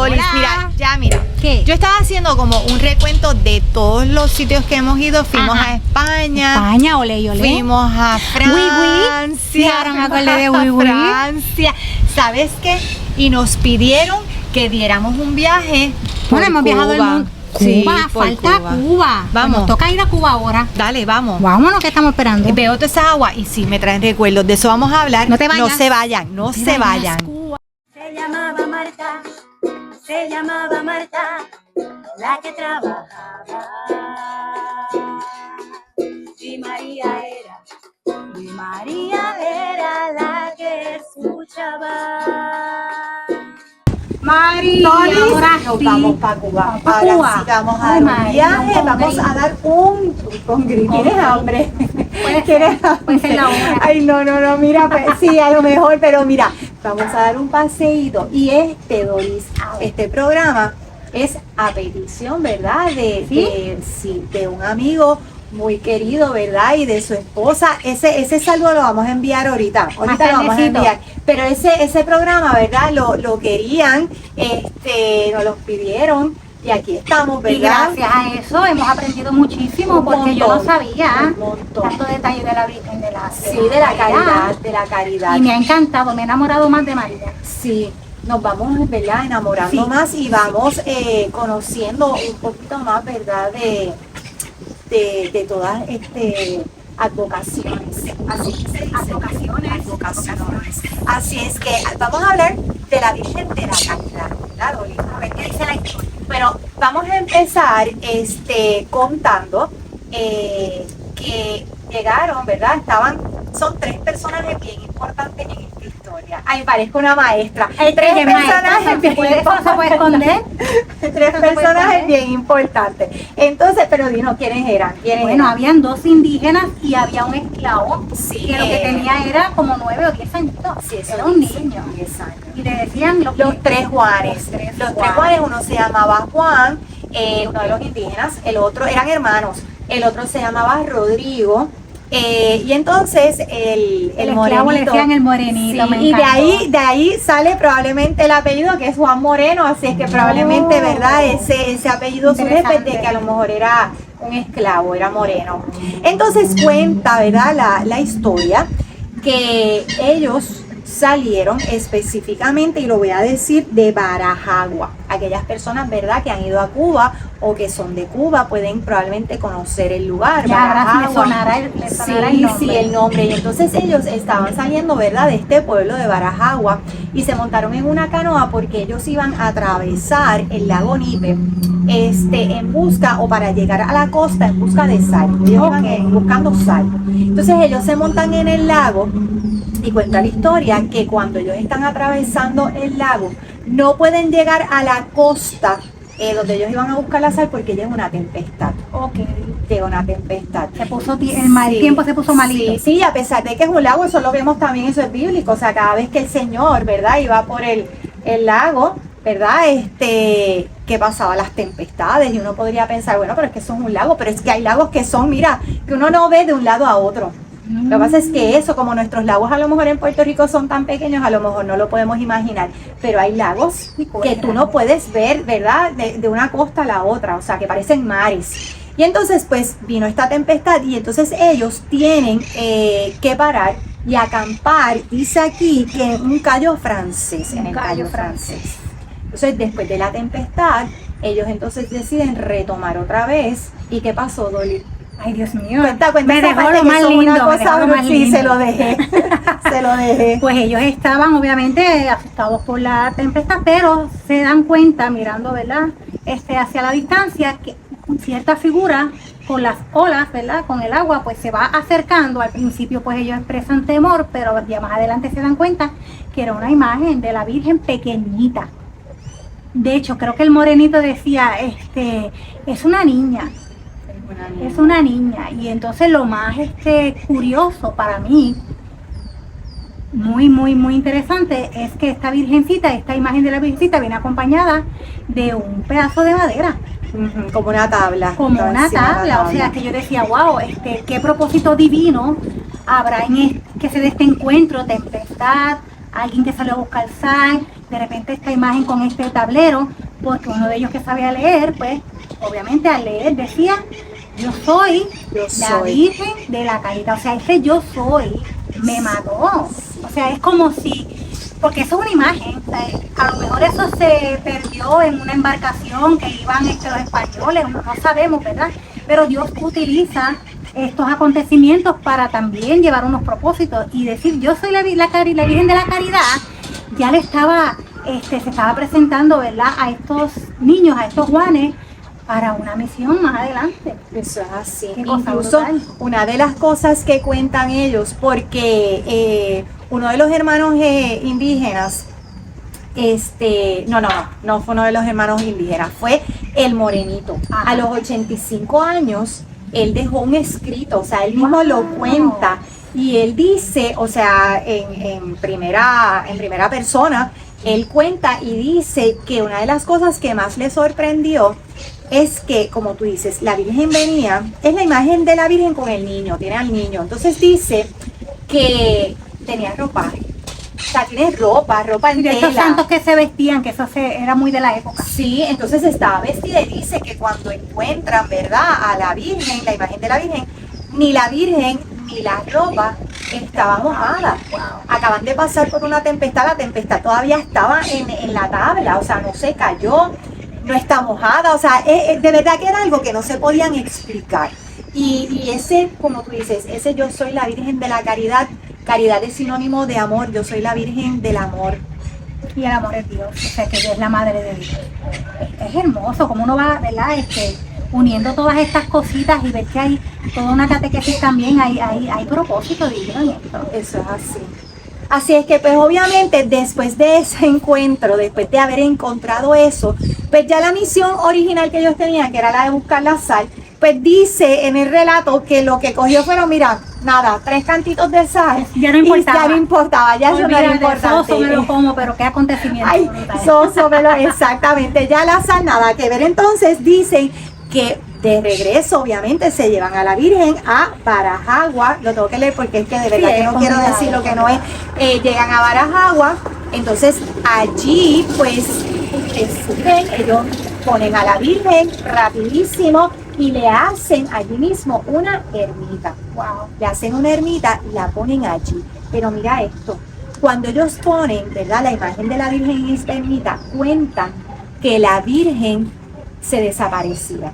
Dolis, mira. ¿Qué? Yo estaba haciendo como un recuento de todos los sitios que hemos ido. Fuimos a España. España, olé. Fuimos a Francia. Sí, ahora me acordé de Francia. ¿Sabes qué? Y nos pidieron que diéramos un viaje. Bueno, hemos viajado el mundo. Cuba, falta Cuba. Vamos. Nos toca ir a Cuba ahora. Dale, vamos. Vámonos, que estamos esperando. Veo toda esa agua y sí, me traen recuerdos. De eso vamos a hablar. No te vayas. No se vayan, no se vayan. Se llamaba Marta, la que trabajaba. Y María era la que escuchaba. María, ahora Nos sí. vamos para Cuba. Pa' Ahora Cuba. sí vamos a dar un viaje, vamos a dar un congri. ¿Tienes hambre? ¿Tienes hambre? Puede ser la hora. Ay, no, mira, pues, sí, a lo mejor, pero mira, vamos a dar un paseíto. Y Doris, este programa es a petición, ¿verdad? De un amigo muy querido, ¿verdad? Y de su esposa. Ese saludo lo vamos a enviar ahorita lo vamos a enviar. Pero ese programa, ¿verdad? Lo querían, nos los pidieron y aquí estamos, ¿verdad? Y gracias a eso hemos aprendido muchísimo, porque yo no sabía tanto detalle de la Virgen de la caridad. Y me ha encantado, me he enamorado más de María. Sí. Nos vamos, ¿verdad? Enamorando más y vamos conociendo un poquito más, ¿verdad? De todas advocaciones. Así se dice. Advocaciones. Así es que vamos a hablar de la Virgen de la Caridad, ¿verdad, Dolly? A ver qué dice la historia. Pero vamos a empezar contando que llegaron, ¿verdad? Son 3 personajes bien importantes en esta historia. Ay, parezco una maestra. 3 personajes bien importantes. ¿Se puede esconder? 3 personajes bien importantes. Entonces, pero dinos, ¿quiénes eran? Bueno, habían 2 indígenas y había un esclavo, Sí, que lo que tenía era como 9 o 10 años. Sí, eso era un dice, niño. 10 años. Y le decían Los 3 Juanes. Los 3 Juanes, uno se llamaba Juan, uno de los indígenas, el otro, eran hermanos, el otro se llamaba Rodrigo. Y entonces el esclavo le decían el morenito, sí, y de ahí sale probablemente el apellido, que es Juan Moreno, así es que probablemente, ¿verdad? Ese apellido surge de que a lo mejor era un esclavo, era moreno. Entonces cuenta, ¿verdad? La historia que ellos salieron específicamente, y lo voy a decir, de Barajagua. Aquellas personas, ¿verdad?, que han ido a Cuba o que son de Cuba pueden probablemente conocer el lugar. Ya, Barajagua. le sonará el nombre. Sí, el nombre. Y entonces ellos estaban saliendo, ¿verdad?, de este pueblo de Barajagua y se montaron en una canoa porque ellos iban a atravesar el lago Nipe en busca, o para llegar a la costa en busca de sal. Ellos iban buscando sal. Entonces ellos se montan en el lago. Y cuenta la historia que cuando ellos están atravesando el lago, no pueden llegar a la costa donde ellos iban a buscar la sal porque llega una tempestad. Llega una tempestad. El tiempo se puso malito. Sí, a pesar de que es un lago, eso lo vemos también, eso es bíblico. O sea, cada vez que el Señor, ¿verdad?, iba por el lago, ¿verdad?, que pasaba las tempestades, y uno podría pensar, bueno, pero es que eso es un lago, pero es que hay lagos que son, mira, que uno no ve de un lado a otro. Lo que pasa es que eso, como nuestros lagos a lo mejor en Puerto Rico son tan pequeños, a lo mejor no lo podemos imaginar, pero hay lagos que tú no puedes ver, ¿verdad?, de una costa a la otra, o sea, que parecen mares. Y entonces, pues, vino esta tempestad y entonces ellos tienen que parar y acampar, dice aquí, que en un cayo francés, en el cayo francés. Entonces, después de la tempestad, ellos entonces deciden retomar otra vez. ¿Y qué pasó, Dolly? Ay, Dios mío. Cuenta, me dejó lo más lindo, se lo dejé. Pues ellos estaban obviamente asustados por la tempestad, pero se dan cuenta mirando, ¿verdad?, hacia la distancia, que cierta figura con las olas, ¿verdad?, con el agua, pues se va acercando. Al principio pues ellos expresan temor, pero ya más adelante se dan cuenta que era una imagen de la Virgen pequeñita. De hecho, creo que el morenito decía, es una niña. Es una niña. Y entonces lo más curioso para mí, muy interesante, es que esta virgencita, esta imagen de la virgencita viene acompañada de un pedazo de madera. Como una tabla. Como una tabla. O sea, que yo decía, wow, qué propósito divino habrá que se dé este encuentro, tempestad, alguien que salió a buscar sal, de repente esta imagen con este tablero, porque uno de ellos que sabía leer, pues obviamente al leer decía, yo soy la Virgen de la Caridad. O sea, ese yo soy me mató. O sea, es como si, porque eso es una imagen, o sea, a lo mejor eso se perdió en una embarcación que iban los españoles, no sabemos, ¿verdad? Pero Dios utiliza estos acontecimientos para también llevar unos propósitos y decir, yo soy la Virgen de la Caridad, ya le estaba, se estaba presentando, ¿verdad?, a estos niños, a estos Juanes, para una misión más adelante. Eso es así. Incluso una de las cosas que cuentan ellos, porque uno de los hermanos indígenas, no fue uno de los hermanos indígenas, fue el morenito. Ajá. A los 85 años, él dejó un escrito, o sea, él mismo lo cuenta, y él dice, o sea, en primera persona, él cuenta y dice que una de las cosas que más le sorprendió es que, como tú dices, la Virgen venía, es la imagen de la Virgen con el niño, tiene al niño, entonces dice que tenía ropaje. O sea, tiene ropa en de estos tela. santos que se vestían, que eso era muy de la época. Sí, entonces estaba vestida y dice que cuando encuentran, ¿verdad?, a la Virgen, la imagen de la Virgen, ni la Virgen ni la ropa estaba mojada. Acaban de pasar por una tempestad, la tempestad todavía estaba en la tabla, o sea, no se cayó, no está mojada, o sea, de verdad que era algo que no se podían explicar. Y ese, como tú dices, ese yo soy la Virgen de la Caridad. Caridad es sinónimo de amor, yo soy la Virgen del amor. Y el amor es Dios, o sea que ella es la madre de Dios. Es hermoso como uno va, ¿verdad?, uniendo todas estas cositas y ver que hay toda una catequesis también, hay propósito divino en esto. Eso es así. Así es que pues obviamente después de ese encuentro, después de haber encontrado eso, pues ya la misión original que ellos tenían, que era la de buscar la sal, pues dice en el relato que lo que cogió fueron, mira, nada, 3 cantitos de sal. Ya no importaba. Y ya no importaba, ya eso no era importante. Soso me lo como, pero qué acontecimiento. Ay, soso me lo, exactamente, ya la sal nada que ver. Entonces dicen que de regreso obviamente se llevan a la Virgen a Barajagua, lo tengo que leer porque es que de verdad que no quiero decir lo que no es, llegan a Barajagua, entonces allí pues suben, ellos ponen a la Virgen rapidísimo y le hacen allí mismo una ermita. Wow. Le hacen una ermita y la ponen allí. Pero mira esto, cuando ellos ponen, ¿verdad?, la imagen de la Virgen en esta ermita, cuentan que la Virgen se desaparecía.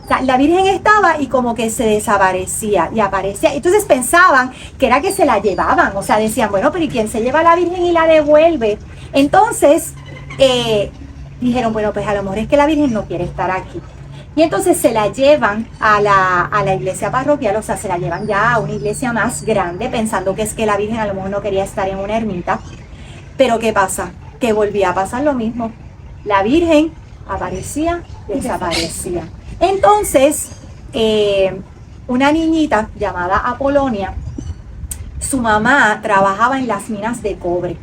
O sea, la Virgen estaba y como que se desaparecía y aparecía. Entonces pensaban que era que se la llevaban. O sea, decían, bueno, pero ¿y quién se lleva a la Virgen y la devuelve? Entonces dijeron, bueno, pues a lo mejor es que la Virgen no quiere estar aquí. Y entonces se la llevan a la iglesia parroquial, o sea, se la llevan ya a una iglesia más grande, pensando que es que la Virgen a lo mejor no quería estar en una ermita. Pero ¿qué pasa? Que volvía a pasar lo mismo. La Virgen aparecía, desaparecía. Entonces, una niñita llamada Apolonia, su mamá trabajaba en las minas de cobre.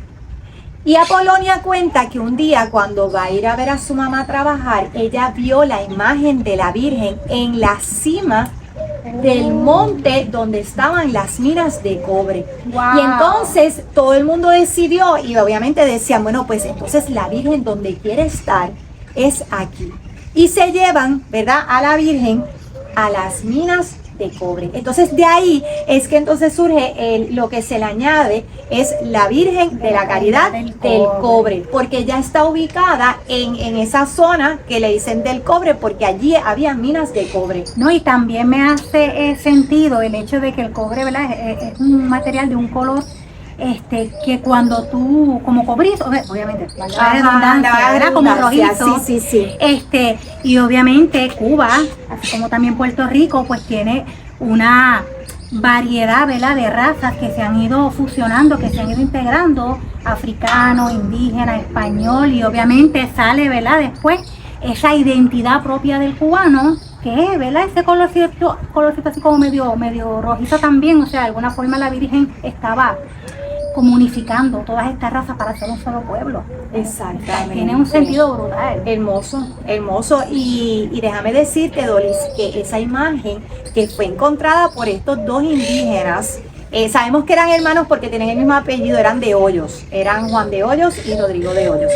Y Apolonia cuenta que un día cuando va a ir a ver a su mamá trabajar, ella vio la imagen de la Virgen en la cima del monte donde estaban las minas de cobre. Wow. Y entonces todo el mundo decidió y obviamente decían, bueno, pues entonces la Virgen donde quiere estar es aquí. Y se llevan, ¿verdad?, a la Virgen a las minas de cobre. Entonces de ahí es que entonces surge lo que se le añade es la Virgen de la Caridad del cobre, porque ya está ubicada en esa zona que le dicen del cobre, porque allí había minas de cobre. No, y también me hace sentido el hecho de que el cobre, ¿verdad?, es un material de un color que cuando tú, como cobrizo, obviamente, la redundancia, ¿verdad?, como rojizo. Sí. Y obviamente Cuba, así como también Puerto Rico, pues tiene una variedad, ¿verdad?, de razas que se han ido fusionando, que se han ido integrando, africano, indígena, español, y obviamente sale, ¿verdad?, después esa identidad propia del cubano, que es, ¿verdad?, ese colorcito así como medio rojizo también. O sea, de alguna forma la Virgen estaba como unificando todas estas razas para hacer un solo pueblo. Exactamente. Tiene un sentido brutal. Hermoso. Y déjame decirte, Doris, que esa imagen que fue encontrada por estos dos indígenas, Sabemos que eran hermanos porque tienen el mismo apellido, eran de Hoyos, eran Juan de Hoyos y Rodrigo de Hoyos.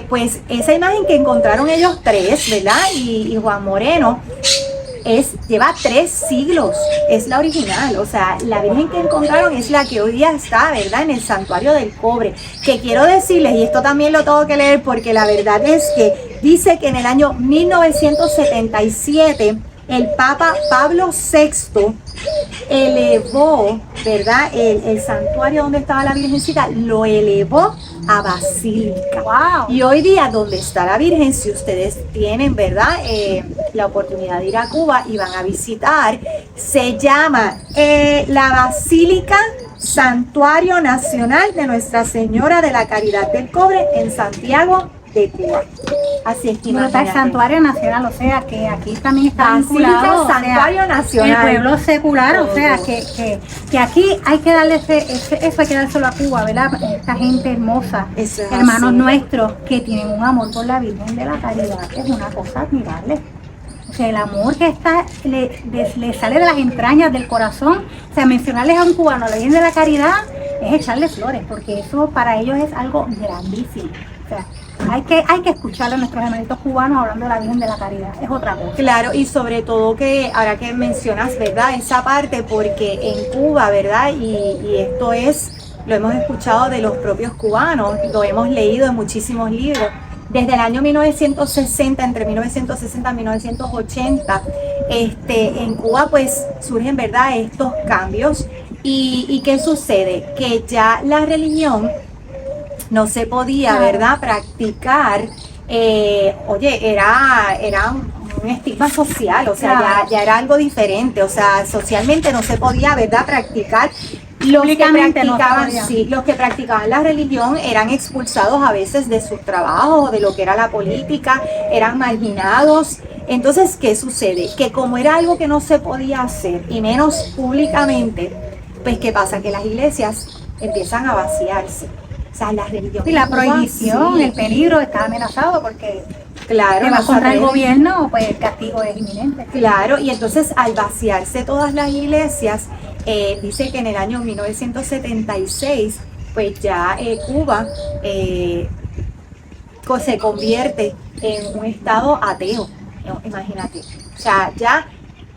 Pues esa imagen que encontraron ellos tres, ¿verdad? Y Juan Moreno, lleva 3 siglos, es la original, o sea, la Virgen que encontraron es la que hoy día está, ¿verdad? En el Santuario del Cobre, que quiero decirles, y esto también lo tengo que leer porque la verdad es que dice que en el año 1977 el Papa Pablo VI elevó, ¿verdad? El santuario donde estaba la Virgencita, lo elevó a basílica. Wow. Y hoy día, donde está la Virgen, si ustedes tienen, ¿verdad? La oportunidad de ir a Cuba y van a visitar, se llama la Basílica Santuario Nacional de Nuestra Señora de la Caridad del Cobre en Santiago de Cuba. Así es que Pero está el imagínate. Santuario Nacional, o sea que aquí también está Basílica vinculado, o sea, Santuario Nacional. el pueblo secular, o sea Todo. que aquí hay que darle eso hay que dárselo a Cuba, ¿verdad? Esta gente hermosa, Eso es hermanos así. nuestros que tienen un amor por la Virgen de la Caridad, que es una cosa admirable. O sea, el amor que le sale de las entrañas del corazón, o sea, mencionarles a un cubano la Virgen de la Caridad es echarle flores, porque eso para ellos es algo grandísimo. O sea, hay que escuchar a nuestros hermanitos cubanos hablando de la Virgen de la Caridad, es otra cosa. Claro, y sobre todo que ahora que mencionas, ¿verdad? Esa parte, porque en Cuba, ¿verdad? Y esto lo hemos escuchado de los propios cubanos, lo hemos leído en muchísimos libros. Desde el año 1960, entre 1960 y 1980, en Cuba pues surgen, ¿verdad? Estos cambios. ¿Y qué sucede? Que ya la religión no se podía, ¿verdad?, practicar. Era un estigma social, o sea, ya era algo diferente, o sea, socialmente no se podía, ¿verdad?, practicar. Los que Públicamente no se practicaban, podía. sí, los que practicaban la religión eran expulsados a veces de sus trabajos, de lo que era la política, eran marginados. Entonces, ¿qué sucede? Que como era algo que no se podía hacer, y menos públicamente, pues ¿qué pasa? Que las iglesias empiezan a vaciarse. O sea, la religión. Y la en Cuba, prohibición, sí, el peligro está amenazado porque claro, te vas no se contra el atreve. gobierno, pues el castigo es inminente. Claro, y entonces al vaciarse todas las iglesias, dice que en el año 1976, pues ya Cuba se convierte en un estado ateo, imagínate. O sea, ya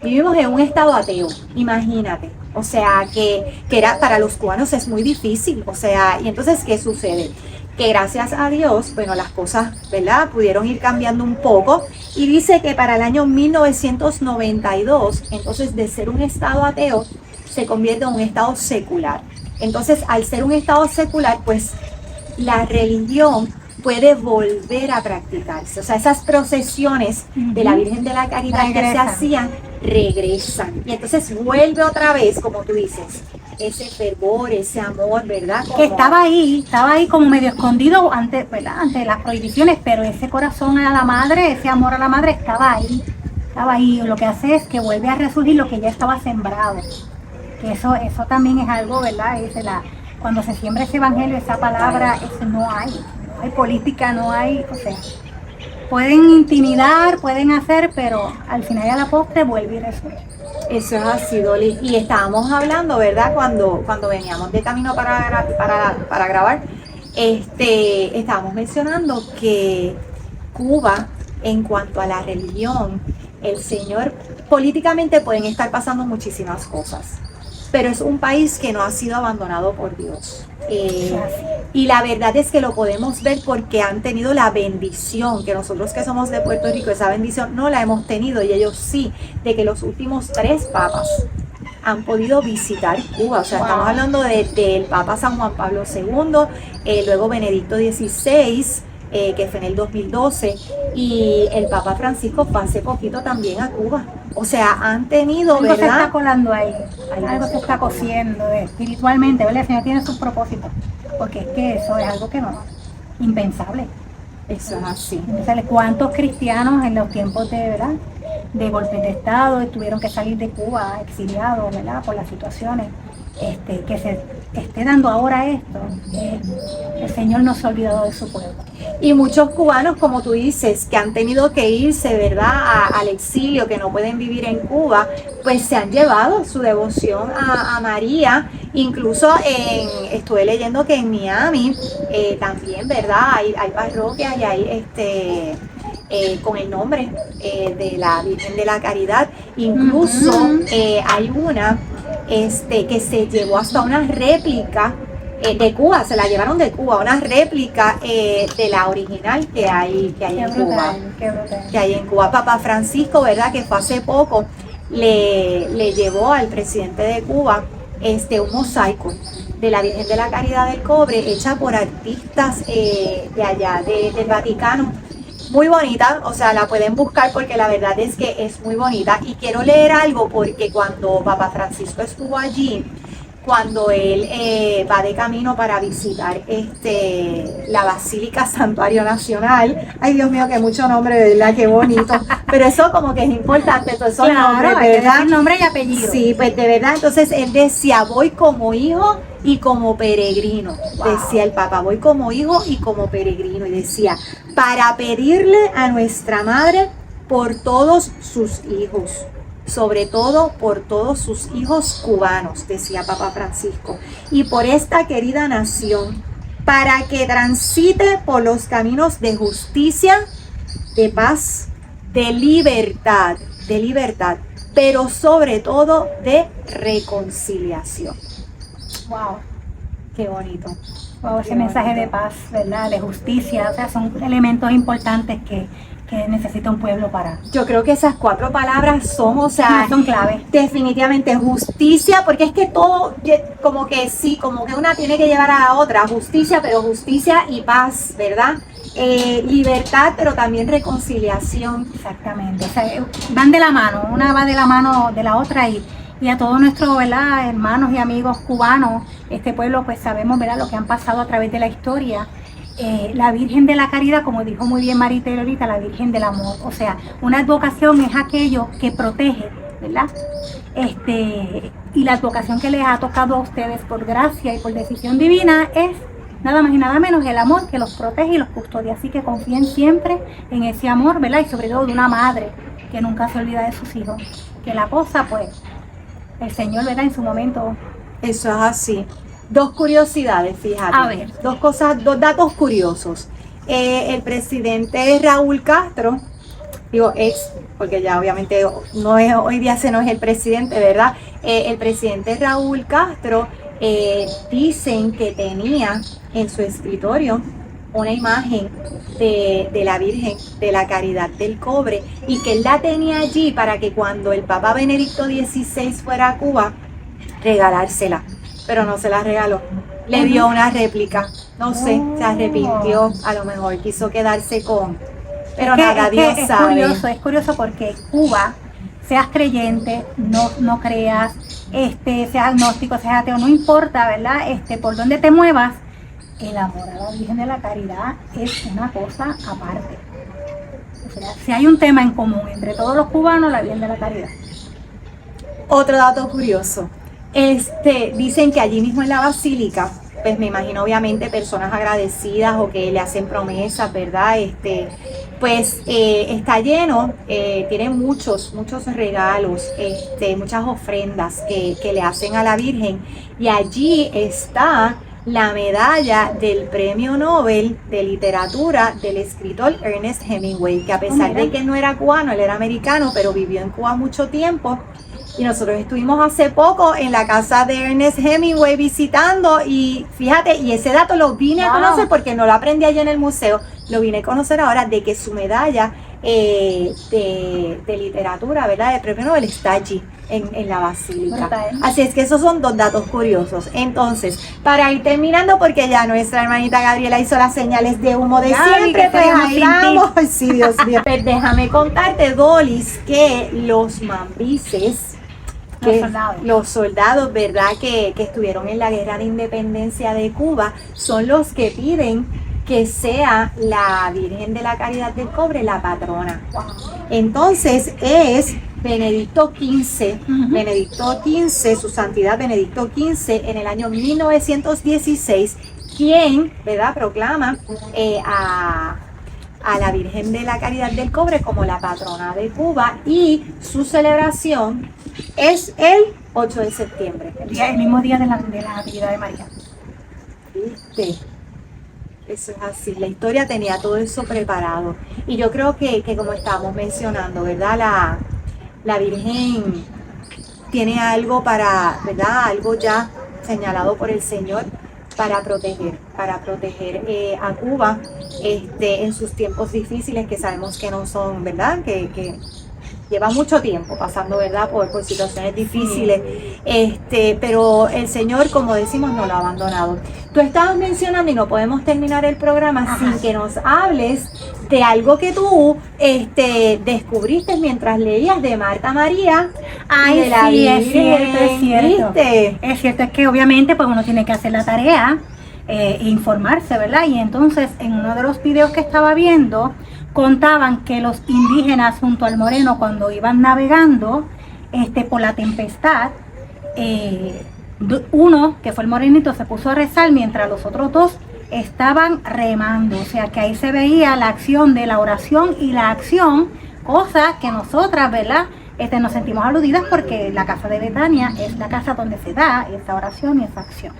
vivimos en un estado ateo, imagínate. O sea, que era para los cubanos es muy difícil. O sea, y entonces, ¿qué sucede? Que gracias a Dios, bueno, las cosas, ¿verdad?, pudieron ir cambiando un poco. Y dice que para el año 1992, entonces de ser un estado ateo, se convierte en un estado secular. Entonces, al ser un estado secular, pues la religión puede volver a practicarse. O sea, esas procesiones de la Virgen de la Caridad que se Regresan. hacían, regresan. Y entonces vuelve otra vez, como tú dices, ese fervor, ese amor, ¿verdad? Que estaba ahí como medio escondido ante, ¿verdad?, ante las prohibiciones, pero ese corazón a la madre, ese amor a la madre estaba ahí. Lo que hace es que vuelve a resurgir lo que ya estaba sembrado. Que eso también es algo, ¿verdad? Cuando se siembra ese evangelio, esa palabra, no hay política, no hay, o sea, pueden intimidar, pueden hacer, pero al final y a la postre vuelve y resurge. Eso es así, Dolly. Y estábamos hablando, ¿verdad? Cuando veníamos de camino para grabar, estábamos mencionando que Cuba, en cuanto a la religión, el Señor, políticamente pueden estar pasando muchísimas cosas, pero es un país que no ha sido abandonado por Dios. Y la verdad es que lo podemos ver porque han tenido la bendición, que nosotros que somos de Puerto Rico, esa bendición no la hemos tenido, y ellos sí, de que los últimos 3 papas han podido visitar Cuba. O sea, estamos hablando del Papa San Juan Pablo II, luego Benedicto XVI, que fue en el 2012, y el Papa Francisco fue hace poquito también a Cuba. O sea, han tenido, Algo se ¿verdad? está colando ahí, algo se está cociendo espiritualmente, ¿verdad? El Señor tiene sus propósitos, porque es que eso es algo que no, impensable. Eso es así. Entonces, ¿cuántos cristianos en los tiempos ¿verdad?, de golpes de Estado tuvieron que salir de Cuba exiliados, ¿verdad?, por las situaciones? que se esté dando ahora esto, el Señor no se ha olvidado de su pueblo. Y muchos cubanos, como tú dices, que han tenido que irse, ¿verdad?, al exilio, que no pueden vivir en Cuba, pues se han llevado su devoción a María. Incluso estuve leyendo que en Miami también, ¿verdad?, hay parroquias y hay con el nombre de la Virgen de la Caridad. Incluso hay una que se llevó hasta una réplica de Cuba, se la llevaron de Cuba, una réplica de la original que hay en Cuba. Que hay en Cuba. Papa Francisco, ¿verdad?, que fue hace poco, le llevó al presidente de Cuba un mosaico de la Virgen de la Caridad del Cobre, hecha por artistas de allá, del Vaticano. Muy bonita, o sea, la pueden buscar porque la verdad es que es muy bonita. Y quiero leer algo porque cuando Papa Francisco estuvo allí, cuando él va de camino para visitar la Basílica Santuario Nacional, ay Dios mío, que mucho nombre, ¿verdad? Qué bonito, pero eso como que es importante, todos esos nombres, ¿verdad? Nombre y apellido. Sí, pues de verdad, entonces él decía, voy como hijo y como peregrino, decía el Papa, voy como hijo y como peregrino, y decía, para pedirle a nuestra Madre por todos sus hijos, sobre todo por todos sus hijos cubanos, decía Papa Francisco, y por esta querida nación, para que transite por los caminos de justicia, de paz, de libertad, pero sobre todo de reconciliación. Wow, qué bonito. Wow, ese mensaje de paz, ¿verdad? De justicia, o sea, son elementos importantes que necesita un pueblo para. Yo creo que esas 4 palabras son, o sea, son clave. Definitivamente justicia, porque es que todo, como que sí, como que una tiene que llevar a la otra, justicia, pero justicia y paz, ¿verdad? Libertad, pero también reconciliación. Exactamente, o sea, van de la mano, una va de la mano de la otra y a todos nuestros, ¿verdad?, hermanos y amigos cubanos, este pueblo, pues sabemos, ¿verdad?, lo que han pasado a través de la historia. La Virgen de la Caridad, como dijo muy bien Maritel ahorita, la Virgen del Amor, o sea, una advocación es aquello que protege, ¿verdad? Y la advocación que les ha tocado a ustedes por gracia y por decisión divina es nada más y nada menos el amor que los protege y los custodia, así que confíen siempre en ese amor, ¿verdad? Y sobre todo de una madre que nunca se olvida de sus hijos, que la cosa, pues, el Señor, ¿verdad?, en su momento. Eso es así. 2 curiosidades, fíjate. A ver. 2 datos curiosos. El presidente Raúl Castro, digo ex, porque ya obviamente no es, hoy día ese no es el presidente, ¿verdad? El presidente Raúl Castro dicen que tenía en su escritorio una imagen de la Virgen de la Caridad del Cobre y que él la tenía allí para que cuando el Papa Benedicto XVI fuera a Cuba, regalársela. Pero no se la regaló, le dio una réplica, no sé, se arrepintió, a lo mejor quiso quedarse con, pero nada, Dios sabe. Es curioso porque Cuba, seas creyente, no creas, seas agnóstico, seas ateo, no importa, ¿verdad?, por dónde te muevas, el amor a la Virgen de la Caridad es una cosa aparte. O sea, si hay un tema en común entre todos los cubanos, la Virgen de la Caridad. Otro dato curioso. Dicen que allí mismo en la basílica, pues me imagino obviamente personas agradecidas o que le hacen promesas, ¿verdad? Pues está lleno, tiene muchos regalos, muchas ofrendas que le hacen a la Virgen, y allí está la medalla del Premio Nobel de Literatura del escritor Ernest Hemingway, que a pesar de que no era cubano, él era americano, pero vivió en Cuba mucho tiempo. Y nosotros estuvimos hace poco en la casa de Ernest Hemingway visitando, y fíjate, y ese dato lo vine a conocer porque no lo aprendí allá en el museo, lo vine a conocer ahora, de que su medalla de literatura, ¿verdad?, de premio Nobel está allí en la basílica. Así es que esos son 2 datos curiosos. Entonces, para ir terminando, porque ya nuestra hermanita Gabriela hizo las señales de humo de siempre, pues ahí vamos. Ay, sí, Dios mío. Pues déjame contarte, Dolis, que los mambises, los soldados, ¿verdad?, que estuvieron en la guerra de independencia de Cuba, son los que piden que sea la Virgen de la Caridad del Cobre la patrona. Entonces es Benedicto XV, Benedicto XV, su santidad Benedicto XV, en el año 1916, quien, ¿verdad?, proclama a la Virgen de la Caridad del Cobre como la patrona de Cuba, y su celebración es el 8 de septiembre. El mismo día de la Natividad de María. ¿Viste? Eso es así, la historia tenía todo eso preparado. Y yo creo que como estábamos mencionando, ¿verdad? La Virgen tiene algo ¿verdad? Algo ya señalado por el Señor para proteger a Cuba en sus tiempos difíciles, que sabemos que no son, ¿verdad? Que lleva mucho tiempo pasando, ¿verdad?, por situaciones difíciles, pero el Señor, como decimos, no lo ha abandonado. Tú estabas mencionando, y no podemos terminar el programa sin que nos hables de algo que tú descubriste mientras leías de Marta María. Ay, y de la sí, Virgen, es cierto. ¿viste? Es cierto, es que obviamente pues uno tiene que hacer la tarea e informarse, ¿verdad? Y entonces en uno de los videos que estaba viendo, contaban que los indígenas junto al Moreno, cuando iban navegando por la tempestad, uno, que fue el morenito, se puso a rezar mientras los otros dos estaban remando. O sea que ahí se veía la acción de la oración y la acción, cosa que nosotras, ¿verdad?, nos sentimos aludidas, porque la casa de Betania es la casa donde se da esa oración y esa acción.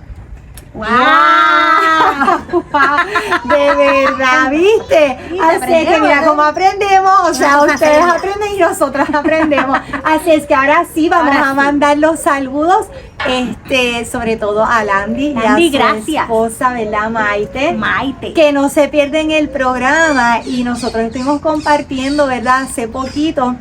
¡Wow! De verdad, ¿viste? Así es que mira cómo aprendemos, o sea, ustedes aprenden y nosotras aprendemos. Así es que ahora sí vamos a mandar los saludos, sobre todo a Landy y a su esposa, ¿verdad, Maite? Que no se pierden el programa, y nosotros estuvimos compartiendo, ¿verdad?, hace poquito.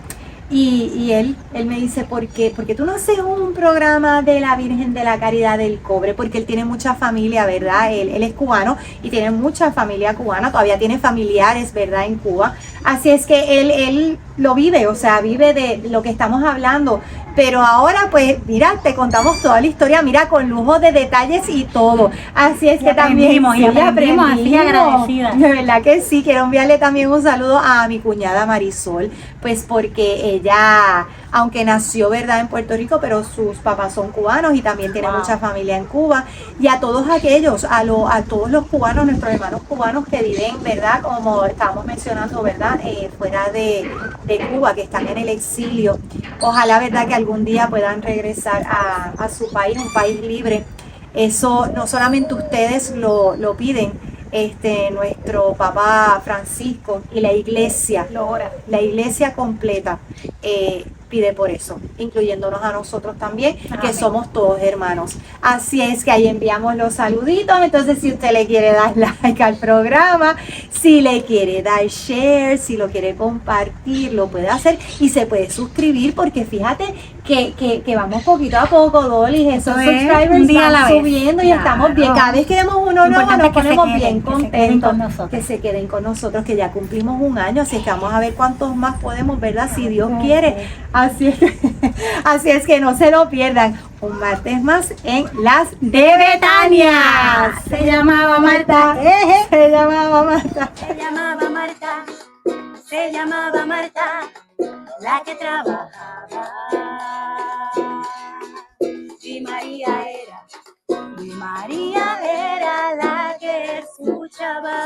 Y él me dice, ¿por qué tú no haces un programa de la Virgen de la Caridad del Cobre? Porque él tiene mucha familia, ¿verdad? Él es cubano y tiene mucha familia cubana, todavía tiene familiares, ¿verdad?, en Cuba. Así es que él lo vive, o sea, vive de lo que estamos hablando. Pero ahora, pues, mira, te contamos toda la historia, mira, con lujo de detalles y todo. Así es que también aprendimos, así agradecidas. De verdad que sí. Quiero enviarle también un saludo a mi cuñada Marisol, pues porque ella, aunque nació, ¿verdad?, en Puerto Rico, pero sus papás son cubanos y también tiene mucha familia en Cuba. Y a todos aquellos, a todos los cubanos, nuestros hermanos cubanos que viven, ¿verdad?, como estábamos mencionando, ¿verdad?, fuera de Cuba, que están en el exilio. Ojalá, ¿verdad?, que algún día puedan regresar a su país, un país libre. Eso no solamente ustedes lo piden, nuestro Papa Francisco y la iglesia completa pide por eso, incluyéndonos a nosotros también, que somos todos hermanos. Así es que ahí enviamos los saluditos. Entonces, si usted le quiere dar like al programa, si le quiere dar share, si lo quiere compartir, lo puede hacer, y se puede suscribir, porque fíjate que vamos poquito a poco, Dolly, esos subscribers van subiendo y estamos bien. Cada vez que vemos uno nuevo nos ponemos bien contentos, que se queden con nosotros, que ya cumplimos un año, así que vamos a ver cuántos más podemos, ¿verdad?, si Dios quiere. Así es que no se lo pierdan. Un martes más en Las de Betania. Se llamaba Marta. Se llamaba Marta. Se llamaba Marta. Se llamaba Marta, la que trabajaba. Y María era la que escuchaba.